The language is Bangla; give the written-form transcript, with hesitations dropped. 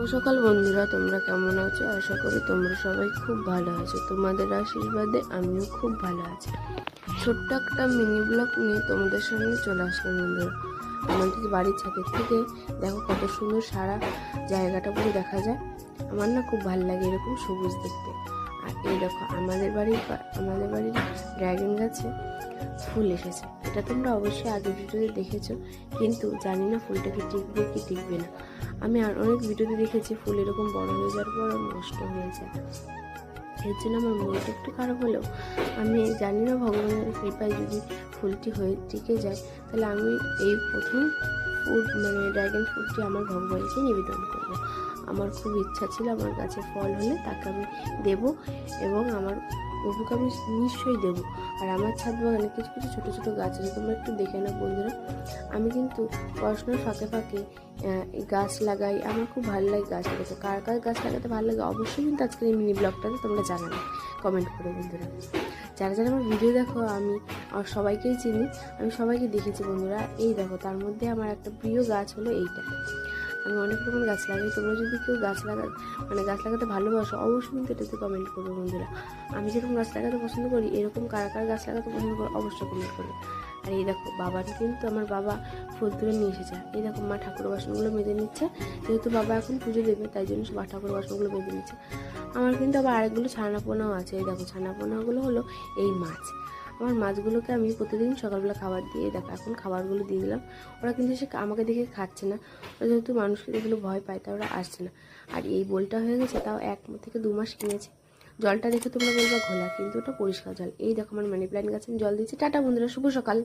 সকাল বন্ধুরা, তোমরা কেমন আছো? আশা করি তোমরা সবাই খুব ভালো আছো। তোমাদের আশীর্বাদে আমিও খুব ভালো আছি। ছোট্ট একটা মিনি ব্লগ নিয়ে তোমাদের সামনে চলে আসলাম বন্ধুরা। আমাদের বাড়ির ছাদের থেকে দেখো কত সুন্দর সারা জায়গাটা পুরো দেখা যায়। আমার না খুব ভালো লাগে এরকম সবুজ দেখতে। আর এই দেখো আমাদের বাড়ির ড্রাগন গাছে ফুল এসেছে। এটা তোমরা অবশ্যই আগের ভিডিওতে দেখেছো, কিন্তু জানি না ফুলটা কি টিকবে কি টিকবে না। আমি আর অনেক ভিডিওতে দেখেছি ফুল এরকম বড় হয়ে যাওয়ার পর নষ্ট হয়ে যায়। এর জন্য আমার মনটা একটু খারাপ হলেও আমি জানি না ভগবানের কৃপায় যদি ফুলটি হয়ে টিকে যায়, তাহলে আমি এই প্রথম ড্রাগন ফ্রুটটি আমার ভগবানকে নিবেদন করবো। আমার খুব ইচ্ছা ছিল আমার গাছে ফল হলে তাকে আমি দেবো, এবং আমার প্রভুকে আমি নিশ্চয়ই দেবো। আর আমার ছাদ বাগানে কিছু কিছু ছোটো ছোটো গাছ আছে, তোমরা একটু দেখে নাও বন্ধুরা। আমি কিন্তু পড়াশোনার ফাঁকে ফাঁকে গাছ লাগাই। আমার খুব ভালো লাগে গাছ লাগাতে। কার কার গাছ লাগাতে ভালো লাগে অবশ্যই কিন্তু আজকের এই মিনি ব্লগটাতে তোমরা জানাবে কমেন্ট করে বন্ধুরা। যারা যারা আমার ভিডিও দেখো আমি সবাইকেই চিনি, আমি সবাইকে দেখেছি বন্ধুরা। এই দেখো তার মধ্যে আমার একটা প্রিয় গাছ হলো এইটা। আমি অনেক রকম গাছ লাগাই। তোমরা যদি কেউ গাছ লাগাতে ভালোবাসো অবশ্যই কিন্তু এটাতে কমেন্ট করবে বন্ধুরা। আমি যেরকম গাছ লাগাতে পছন্দ করি, এরকম কারা কারা গাছ লাগাতে পছন্দ করো অবশ্যই কমেন্ট করবে। আর এই দেখো কিন্তু আমার বাবা ফুল তুলে নিয়ে এসেছে। এই দেখো মা ঠাকুর বাসনগুলো মেজে নিচ্ছে, যেহেতু বাবা এখন পুজো দেবে তাই জন্য মা ঠাকুর বাসনগুলো মেজে নিচ্ছে। আমার কিন্তু আবার আরেকগুলো ছানাপোনাও আছে। এই দেখো ছানাপোনাগুলো হলো এই মাছ। আমার মাছগুলোকে আমি প্রতিদিন সকালবেলা খাবার দিয়ে, দেখো এখন খাবারগুলো দিয়ে দিলাম। ওরা কিন্তু সে আমাকে দেখে খাচ্ছে না, ওরা যেহেতু মানুষকে দেখলে ভয় পায় তাই ওরা আসছে না। আর এই বোলটা হয়ে গেছে তাও 1 থেকে 2 মাস কিনেছে। জলটা দেখে তোমরা বলবা ঘোলা, কিন্তু ওটা পরিষ্কার জল। এই দেখো আমার মানি প্ল্যান্ট গাছে আমি জল দিচ্ছি। টাটা বন্ধুরা, শুভ সকাল।